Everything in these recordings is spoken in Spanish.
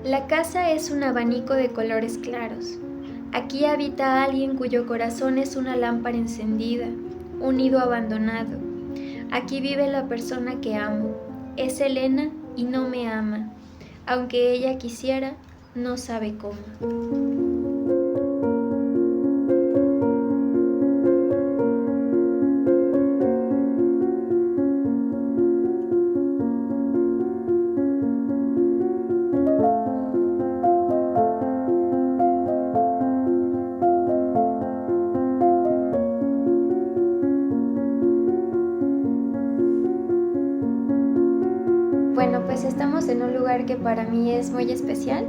La casa es un abanico de colores claros. Aquí habita alguien cuyo corazón es una lámpara encendida, un nido abandonado. Aquí vive la persona que amo. Es Elena y no me ama. Aunque ella quisiera, no sabe cómo. Bueno, pues estamos en un lugar que para mí es muy especial.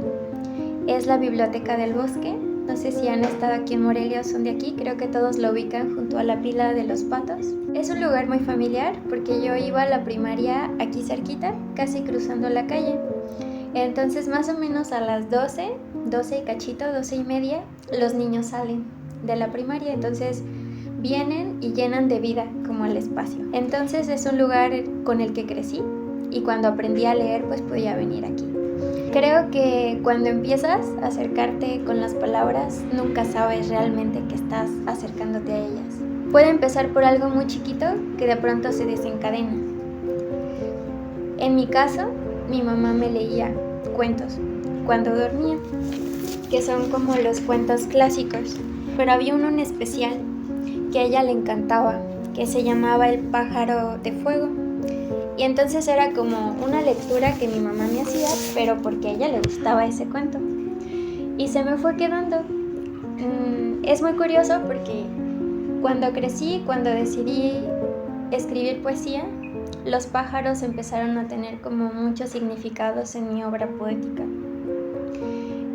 Es la Biblioteca del Bosque. No sé si han estado aquí en Morelia o son de aquí. Creo que todos lo ubican junto a la pila de los Patos. Es un lugar muy familiar porque yo iba a la primaria aquí cerquita, casi cruzando la calle. Entonces más o menos a las 12 y cachito, 12 y media, los niños salen de la primaria. Entonces vienen y llenan de vida como el espacio. Entonces es un lugar con el que crecí. Y cuando aprendí a leer, pues podía venir aquí. Creo que cuando empiezas a acercarte con las palabras, nunca sabes realmente que estás acercándote a ellas. Puede empezar por algo muy chiquito que de pronto se desencadena. En mi caso, mi mamá me leía cuentos cuando dormía, que son como los cuentos clásicos, pero había uno en especial que a ella le encantaba, que se llamaba El pájaro de fuego. Y entonces era como una lectura que mi mamá me hacía, pero porque a ella le gustaba ese cuento. Y se me fue quedando. Es muy curioso porque cuando crecí, cuando decidí escribir poesía, los pájaros empezaron a tener como muchos significados en mi obra poética.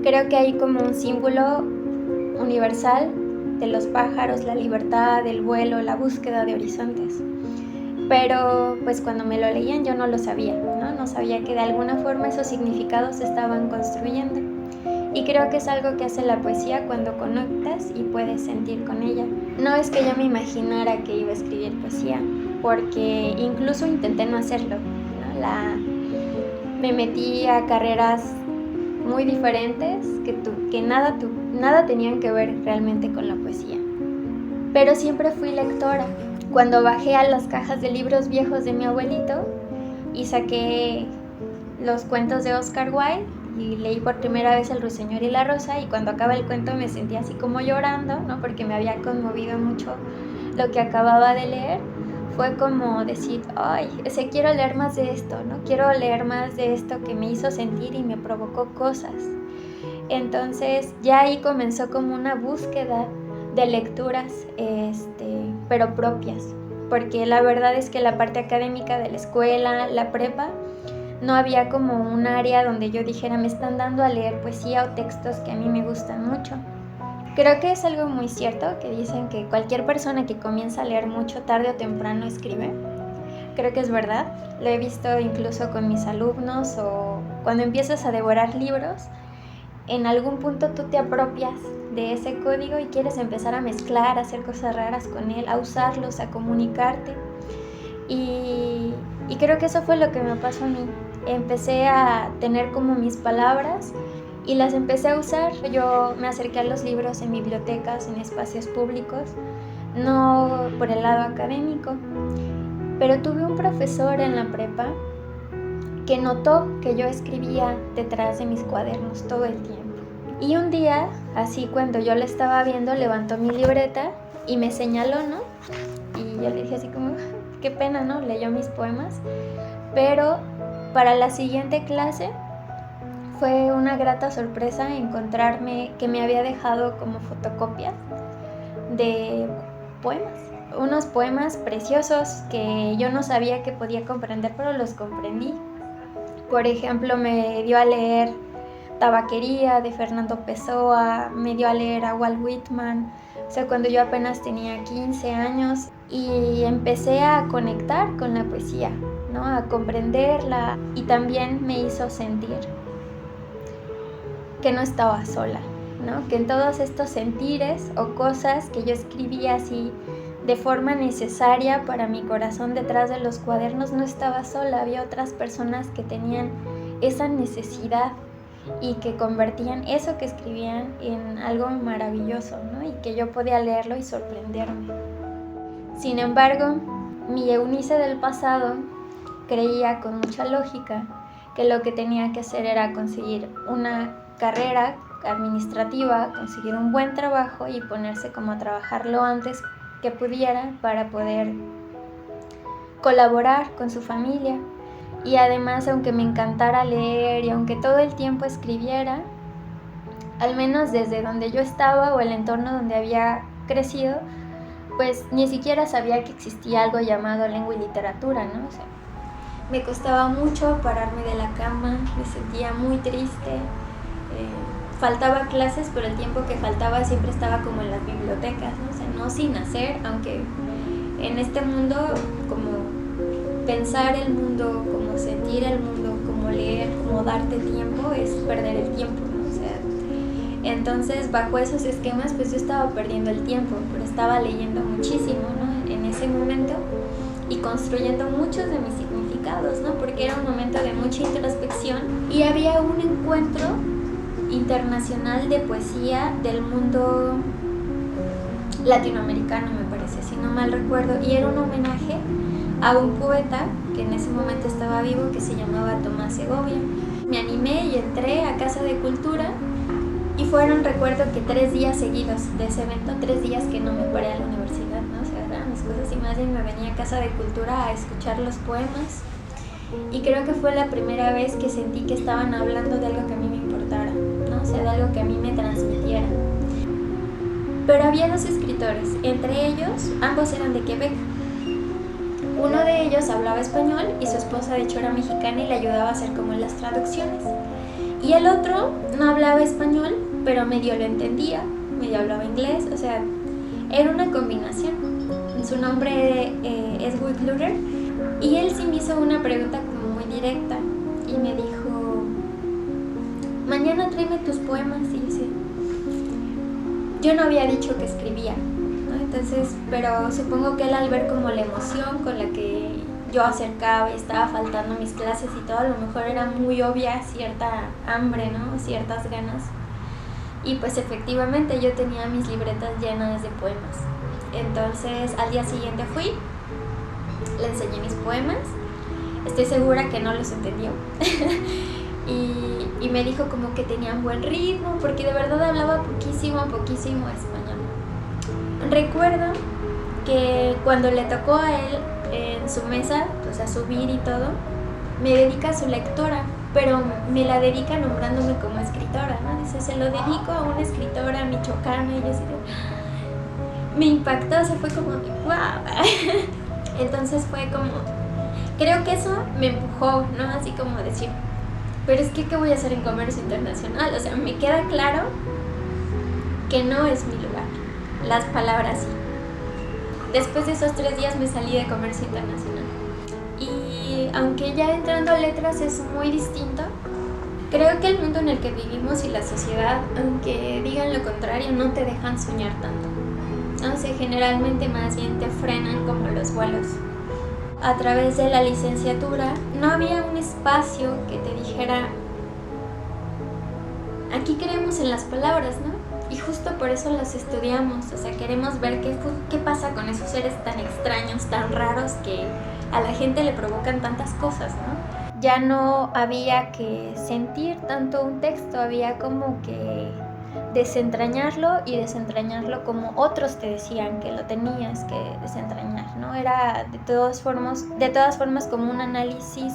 Creo que hay como un símbolo universal de los pájaros, la libertad, el vuelo, la búsqueda de horizontes. Pero pues cuando me lo leían yo no lo sabía, ¿no? No sabía que de alguna forma esos significados se estaban construyendo. Y creo que es algo que hace la poesía cuando conectas y puedes sentir con ella. No es que yo me imaginara que iba a escribir poesía, porque incluso intenté no hacerlo, ¿no? Me metí a carreras muy diferentes que nada tenían que ver realmente con la poesía. Pero siempre fui lectora. Cuando bajé a las cajas de libros viejos de mi abuelito y saqué los cuentos de Oscar Wilde y leí por primera vez El ruiseñor y la rosa, y cuando acaba el cuento me sentí así como llorando, ¿no? Porque me había conmovido mucho lo que acababa de leer. Fue como decir, ay, quiero leer más de esto, ¿no? Quiero leer más de esto que me hizo sentir y me provocó cosas. Entonces ya ahí comenzó como una búsqueda de lecturas, pero propias, porque la verdad es que la parte académica de la escuela, la prepa, no había como un área donde yo dijera me están dando a leer poesía o textos que a mí me gustan mucho. Creo que es algo muy cierto que dicen que cualquier persona que comienza a leer mucho tarde o temprano escribe. Creo que es verdad, lo he visto incluso con mis alumnos, o cuando empiezas a devorar libros, en algún punto tú te apropias de ese código y quieres empezar a mezclar, a hacer cosas raras con él, a usarlos, a comunicarte. Y creo que eso fue lo que me pasó a mí. Empecé a tener como mis palabras y las empecé a usar. Yo me acerqué a los libros en bibliotecas, en espacios públicos, no por el lado académico, pero tuve un profesor en la prepa que notó que yo escribía detrás de mis cuadernos todo el tiempo. Y un día, así cuando yo la estaba viendo, levantó mi libreta y me señaló, ¿no? Y yo le dije así como, qué pena, ¿no? Leyó mis poemas. Pero para la siguiente clase fue una grata sorpresa encontrarme que me había dejado como fotocopias de poemas. Unos poemas preciosos que yo no sabía que podía comprender, pero los comprendí. Por ejemplo, me dio a leer Tabaquería de Fernando Pessoa, me dio a leer a Walt Whitman, o sea, cuando yo apenas tenía 15 años, y empecé a conectar con la poesía, ¿no? A comprenderla, y también me hizo sentir que no estaba sola, ¿no? Que en todos estos sentires o cosas que yo escribía así de forma necesaria para mi corazón detrás de los cuadernos, no estaba sola, había otras personas que tenían esa necesidad y que convertían eso que escribían en algo maravilloso, ¿no? Y que yo podía leerlo y sorprenderme. Sin embargo, mi Eunice del pasado creía con mucha lógica que lo que tenía que hacer era conseguir una carrera administrativa, conseguir un buen trabajo y ponerse como a trabajar lo antes que pudiera para poder colaborar con su familia. Y además, aunque me encantara leer y aunque todo el tiempo escribiera, al menos desde donde yo estaba o el entorno donde había crecido, pues ni siquiera sabía que existía algo llamado lengua y literatura, ¿no? O sea, me costaba mucho pararme de la cama, me sentía muy triste, faltaba clases, pero el tiempo que faltaba siempre estaba como en las bibliotecas, ¿no? O sea, no sin hacer, aunque en este mundo como pensar el mundo, como sentir el mundo, como leer, como darte tiempo, es perder el tiempo, ¿no? O sea, entonces bajo esos esquemas pues yo estaba perdiendo el tiempo, pero estaba leyendo muchísimo, ¿no? En ese momento y construyendo muchos de mis significados, ¿no? Porque era un momento de mucha introspección y había un encuentro internacional de poesía del mundo latinoamericano, me parece, si no mal recuerdo, y era un homenaje a un poeta que en ese momento estaba vivo que se llamaba Tomás Segovia. Me animé y entré a Casa de Cultura y fueron, recuerdo que 3 días seguidos de ese evento, 3 días que no me paré a la universidad, ¿no? O sea, eran mis cosas y más bien me venía a Casa de Cultura a escuchar los poemas y creo que fue la primera vez que sentí que estaban hablando de algo que a mí me importara, ¿no? O sea, de algo que a mí me transmitiera. Pero había 2 escritores, entre ellos, ambos eran de Quebec. Uno de ellos hablaba español y su esposa de hecho era mexicana y le ayudaba a hacer como las traducciones. Y el otro no hablaba español, pero medio lo entendía, medio hablaba inglés, o sea, era una combinación. Su nombre es Guy Clutter y él sí me hizo una pregunta como muy directa y me dijo, mañana tráeme tus poemas. Y yo sí, yo no había dicho que escribía, ¿no? Entonces, pero supongo que él al ver como la emoción con la que yo acercaba y estaba faltando mis clases y todo, a lo mejor era muy obvia cierta hambre, ¿no? Ciertas ganas. Y pues efectivamente yo tenía mis libretas llenas de poemas. Entonces al día siguiente fui, le enseñé mis poemas, estoy segura que no los entendió. y me dijo como que tenían buen ritmo, porque de verdad hablaba poquísimo español. Recuerdo que cuando le tocó a él en su mesa, pues a subir y todo, me dedica a su lectora, pero me la dedica nombrándome como escritora, ¿no? Dice, se lo dedico a una escritora michoacana, y yo así de... Me impactó, o sea, fue como, ¡wow! Entonces fue como, creo que eso me empujó, ¿no? Así como decir, pero es que, ¿qué voy a hacer en comercio internacional? O sea, me queda claro que no es mi lugar, las palabras sí. Después de esos 3 días me salí de comercio internacional. Y aunque ya entrando a letras es muy distinto, creo que el mundo en el que vivimos y la sociedad, aunque digan lo contrario, no te dejan soñar tanto. O sea, generalmente más bien te frenan como los vuelos. A través de la licenciatura no había un espacio que te dijera, aquí creemos en las palabras, ¿no? Y justo por eso las estudiamos, o sea, queremos ver qué pasa con esos seres tan extraños, tan raros que a la gente le provocan tantas cosas, ¿no? Ya no había que sentir tanto un texto, había como que desentrañarlo y desentrañarlo como otros te decían que lo tenías que desentrañar, ¿no? Era de todas formas como un análisis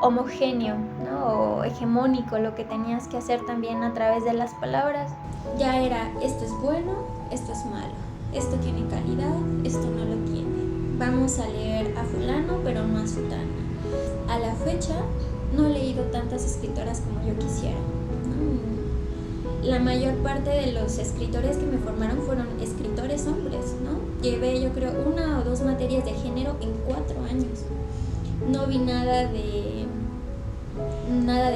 homogéneo, ¿no? O hegemónico, lo que tenías que hacer también a través de las palabras. Ya era, esto es bueno, esto es malo, esto tiene calidad, esto no lo tiene. Vamos a leer a fulano, pero no a sutana. A la fecha no he leído tantas escritoras como yo quisiera, ¿no? La mayor parte de los escritores que me formaron fueron escritores hombres, ¿no? Llevé, yo creo, 1 o 2 materias de género en 4 años. No vi nada de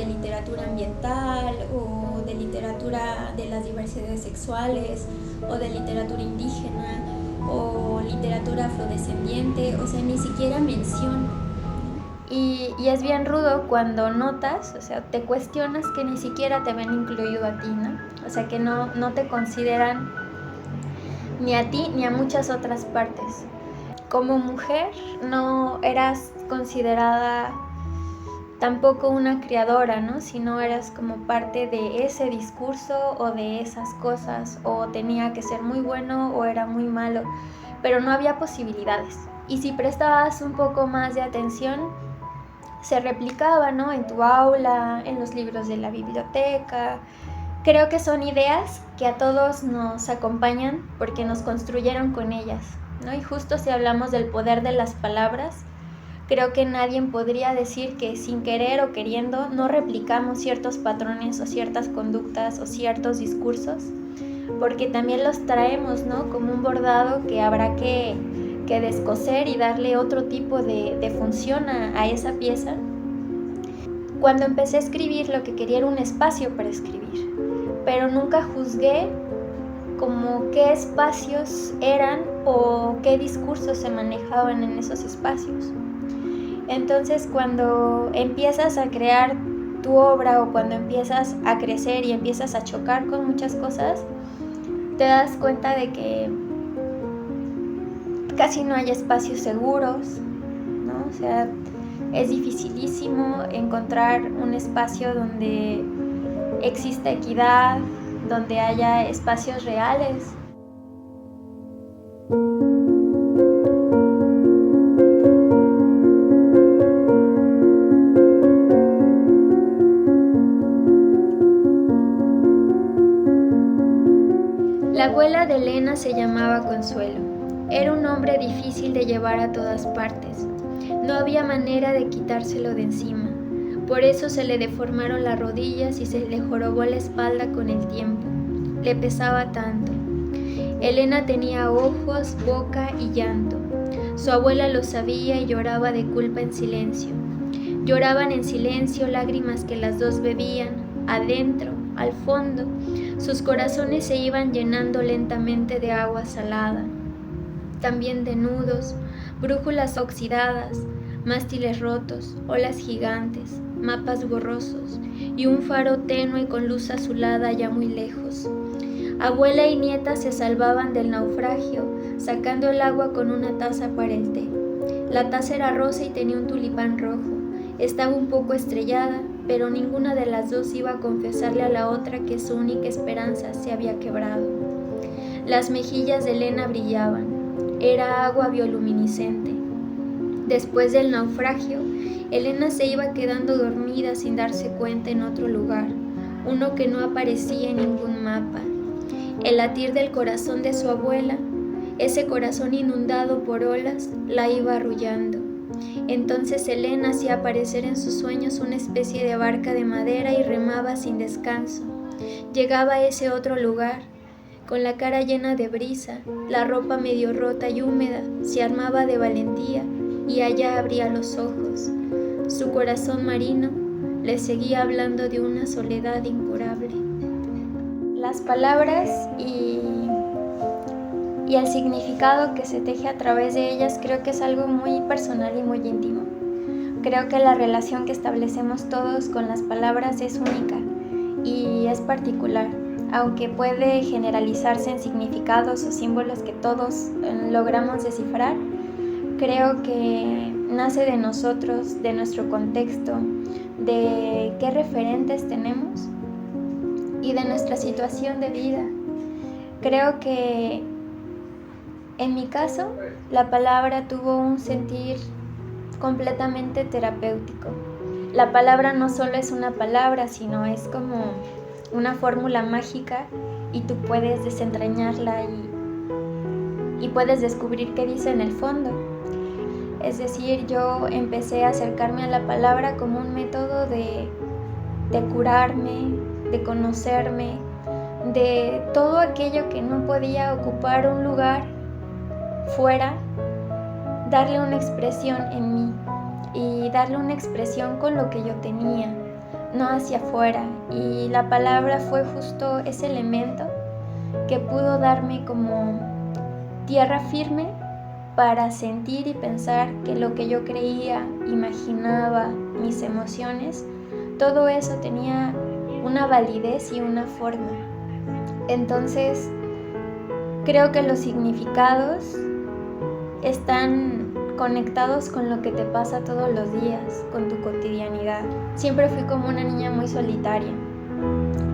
literatura ambiental o de literatura de las diversidades sexuales o de literatura indígena o literatura afrodescendiente, o sea, ni siquiera mención. Y es bien rudo cuando notas, o sea, te cuestionas que ni siquiera te ven incluido a ti, ¿no? O sea, que no te consideran ni a ti ni a muchas otras partes. Como mujer no eras considerada tampoco una creadora, ¿no? Sino eras como parte de ese discurso o de esas cosas, o tenía que ser muy bueno o era muy malo, pero no había posibilidades. Y si prestabas un poco más de atención, se replicaba, ¿no? En tu aula, en los libros de la biblioteca. Creo que son ideas que a todos nos acompañan porque nos construyeron con ellas, ¿no? Y justo si hablamos del poder de las palabras, creo que nadie podría decir que sin querer o queriendo no replicamos ciertos patrones o ciertas conductas o ciertos discursos, porque también los traemos, ¿no? Como un bordado que habrá que descoser y darle otro tipo de función a esa pieza. Cuando empecé a escribir, lo que quería era un espacio para escribir, pero nunca juzgué como qué espacios eran o qué discursos se manejaban en esos espacios. Entonces, cuando empiezas a crear tu obra o cuando empiezas a crecer y empiezas a chocar con muchas cosas, te das cuenta de que casi no hay espacios seguros, ¿no? O sea, es dificilísimo encontrar un espacio donde exista equidad, donde haya espacios reales. La abuela de Elena se llamaba Consuelo. Era un hombre difícil de llevar a todas partes. No había manera de quitárselo de encima. Por eso se le deformaron las rodillas y se le jorobó la espalda con el tiempo. Le pesaba tanto. Elena tenía ojos, boca y llanto. Su abuela lo sabía y lloraba de culpa en silencio. Lloraban en silencio lágrimas que las dos bebían, adentro, al fondo. Sus corazones se iban llenando lentamente de agua salada. También de nudos, brújulas oxidadas, mástiles rotos, olas gigantes, mapas borrosos y un faro tenue con luz azulada ya muy lejos. Abuela y nieta se salvaban del naufragio, sacando el agua con una taza para el té. La taza era rosa y tenía un tulipán rojo. Estaba un poco estrellada, pero ninguna de las dos iba a confesarle a la otra que su única esperanza se había quebrado. Las mejillas de Elena brillaban. Era agua bioluminiscente. Después del naufragio, Elena se iba quedando dormida sin darse cuenta en otro lugar, uno que no aparecía en ningún mapa. El latir del corazón de su abuela, ese corazón inundado por olas, la iba arrullando. Entonces Elena hacía aparecer en sus sueños una especie de barca de madera y remaba sin descanso. Llegaba a ese otro lugar, con la cara llena de brisa, la ropa medio rota y húmeda, se armaba de valentía y allá abría los ojos. Su corazón marino le seguía hablando de una soledad incurable. Las palabras y el significado que se teje a través de ellas creo que es algo muy personal y muy íntimo. Creo que la relación que establecemos todos con las palabras es única y es particular, aunque puede generalizarse en significados o símbolos que todos logramos descifrar. Creo que nace de nosotros, de nuestro contexto, de qué referentes tenemos y de nuestra situación de vida. Creo que en mi caso, la palabra tuvo un sentir completamente terapéutico. La palabra no solo es una palabra, sino es como una fórmula mágica y tú puedes desentrañarla y puedes descubrir qué dice en el fondo. Es decir, yo empecé a acercarme a la palabra como un método de curarme, de conocerme, de todo aquello que no podía ocupar un lugar fuera, darle una expresión en mí y darle una expresión con lo que yo tenía, no hacia afuera. Y la palabra fue justo ese elemento que pudo darme como tierra firme para sentir y pensar que lo que yo creía, imaginaba, mis emociones, todo eso tenía una validez y una forma. Entonces, creo que los significados están conectados con lo que te pasa todos los días, con tu cotidianidad. Siempre fui como una niña muy solitaria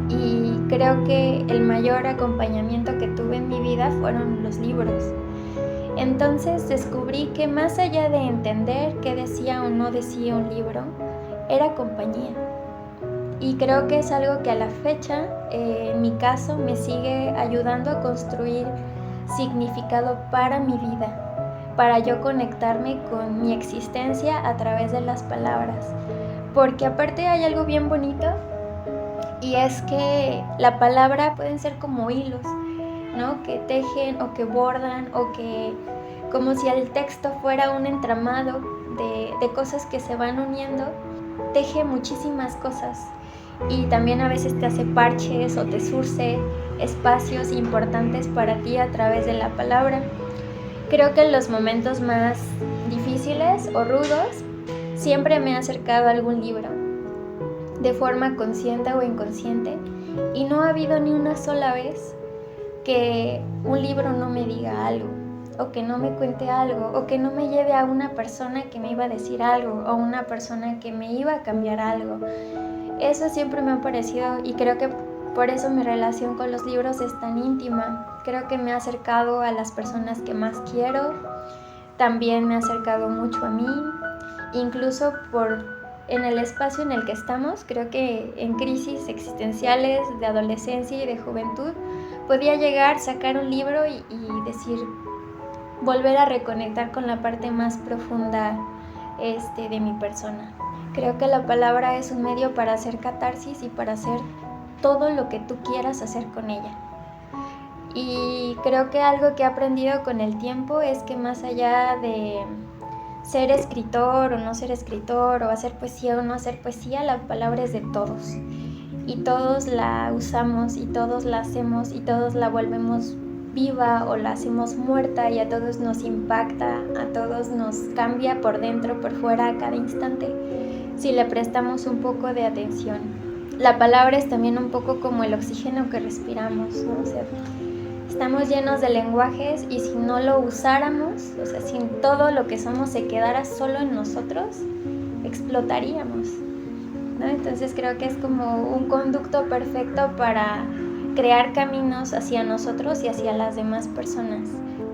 y creo que el mayor acompañamiento que tuve en mi vida fueron los libros. Entonces descubrí que más allá de entender qué decía o no decía un libro, era compañía. Y creo que es algo que a la fecha, en mi caso, me sigue ayudando a construir significado para mi vida, para yo conectarme con mi existencia a través de las palabras. Porque aparte hay algo bien bonito, y es que la palabra pueden ser como hilos, ¿no? Que tejen o que bordan o que como si el texto fuera un entramado de cosas que se van uniendo, teje muchísimas cosas y también a veces te hace parches o te surce espacios importantes para ti a través de la palabra. Creo que en los momentos más difíciles o rudos siempre me he acercado a algún libro de forma consciente o inconsciente y no ha habido ni una sola vez que un libro no me diga algo o que no me cuente algo o que no me lleve a una persona que me iba a decir algo o una persona que me iba a cambiar algo. Eso siempre me ha parecido y creo que por eso mi relación con los libros es tan íntima. Creo que me ha acercado a las personas que más quiero, también me ha acercado mucho a mí, incluso en el espacio en el que estamos. Creo que en crisis existenciales de adolescencia y de juventud podía llegar, sacar un libro y decir, volver a reconectar con la parte más profunda de mi persona. Creo que la palabra es un medio para hacer catarsis y para hacer todo lo que tú quieras hacer con ella. Y creo que algo que he aprendido con el tiempo es que más allá de ser escritor o no ser escritor, o hacer poesía o no hacer poesía, la palabra es de todos. Y todos la usamos y todos la hacemos y todos la volvemos viva o la hacemos muerta y a todos nos impacta, a todos nos cambia por dentro, por fuera a cada instante si le prestamos un poco de atención. La palabra es también un poco como el oxígeno que respiramos, ¿no? O sea, estamos llenos de lenguajes y si no lo usáramos, o sea, si todo lo que somos se quedara solo en nosotros, explotaríamos, ¿no? Entonces creo que es como un conducto perfecto para crear caminos hacia nosotros y hacia las demás personas.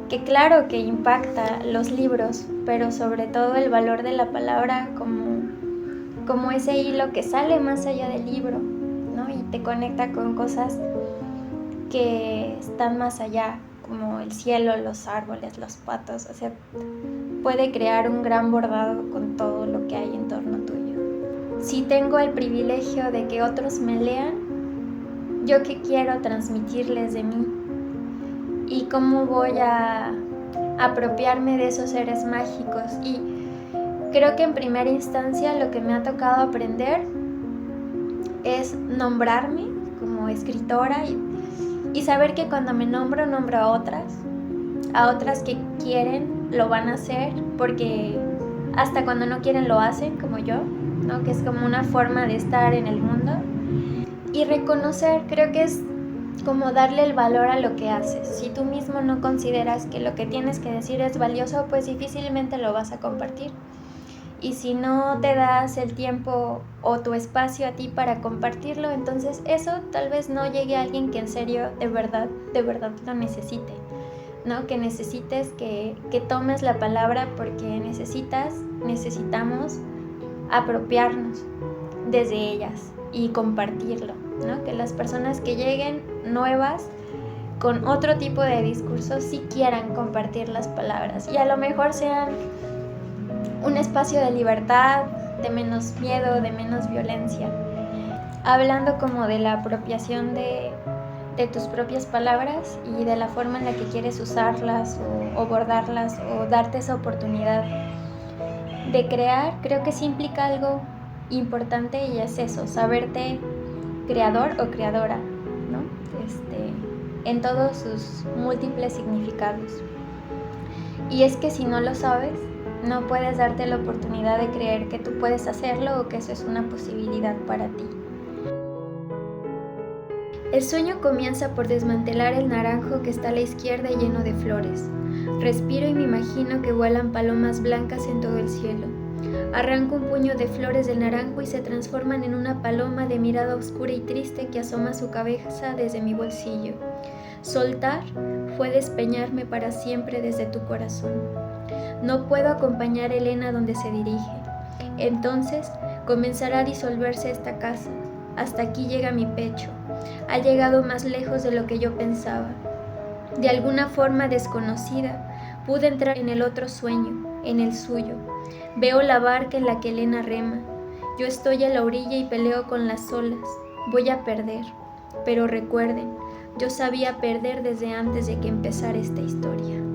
Que claro que impacta los libros, pero sobre todo el valor de la palabra como ese hilo que sale más allá del libro, ¿no? Y te conecta con cosas que están más allá, como el cielo, los árboles, los patos. O sea, puede crear un gran bordado con todo lo que hay en torno tuyo. Si tengo el privilegio de que otros me lean, ¿yo qué quiero transmitirles de mí? ¿Y cómo voy a apropiarme de esos seres mágicos? Y creo que en primera instancia lo que me ha tocado aprender es nombrarme como escritora y saber que cuando me nombro a otras que quieren lo van a hacer, porque hasta cuando no quieren lo hacen, como yo, ¿no? Que es como una forma de estar en el mundo. Y reconocer, creo que es como darle el valor a lo que haces. Si tú mismo no consideras que lo que tienes que decir es valioso, pues difícilmente lo vas a compartir. Y si no te das el tiempo o tu espacio a ti para compartirlo, entonces eso tal vez no llegue a alguien que en serio, de verdad lo necesite, ¿no? Que necesites que tomes la palabra porque necesitamos apropiarnos desde ellas y compartirlo, ¿no? Que las personas que lleguen nuevas con otro tipo de discurso sí quieran compartir las palabras y a lo mejor sean un espacio de libertad, de menos miedo, de menos violencia. Hablando como de la apropiación de tus propias palabras y de la forma en la que quieres usarlas o bordarlas o darte esa oportunidad de crear, creo que sí implica algo importante y es eso, saberte creador o creadora, ¿no? En todos sus múltiples significados. Y es que si no lo sabes, no puedes darte la oportunidad de creer que tú puedes hacerlo o que eso es una posibilidad para ti. El sueño comienza por desmantelar el naranjo que está a la izquierda lleno de flores. Respiro y me imagino que vuelan palomas blancas en todo el cielo. Arranco un puño de flores del naranjo y se transforman en una paloma de mirada oscura y triste que asoma su cabeza desde mi bolsillo. Soltar fue despeñarme para siempre desde tu corazón. No puedo acompañar a Elena donde se dirige. Entonces comenzará a disolverse esta casa. Hasta aquí llega mi pecho. Ha llegado más lejos de lo que yo pensaba. De alguna forma desconocida, pude entrar en el otro sueño, en el suyo. Veo la barca en la que Elena rema. Yo estoy a la orilla y peleo con las olas. Voy a perder. Pero recuerden, yo sabía perder desde antes de que empezara esta historia.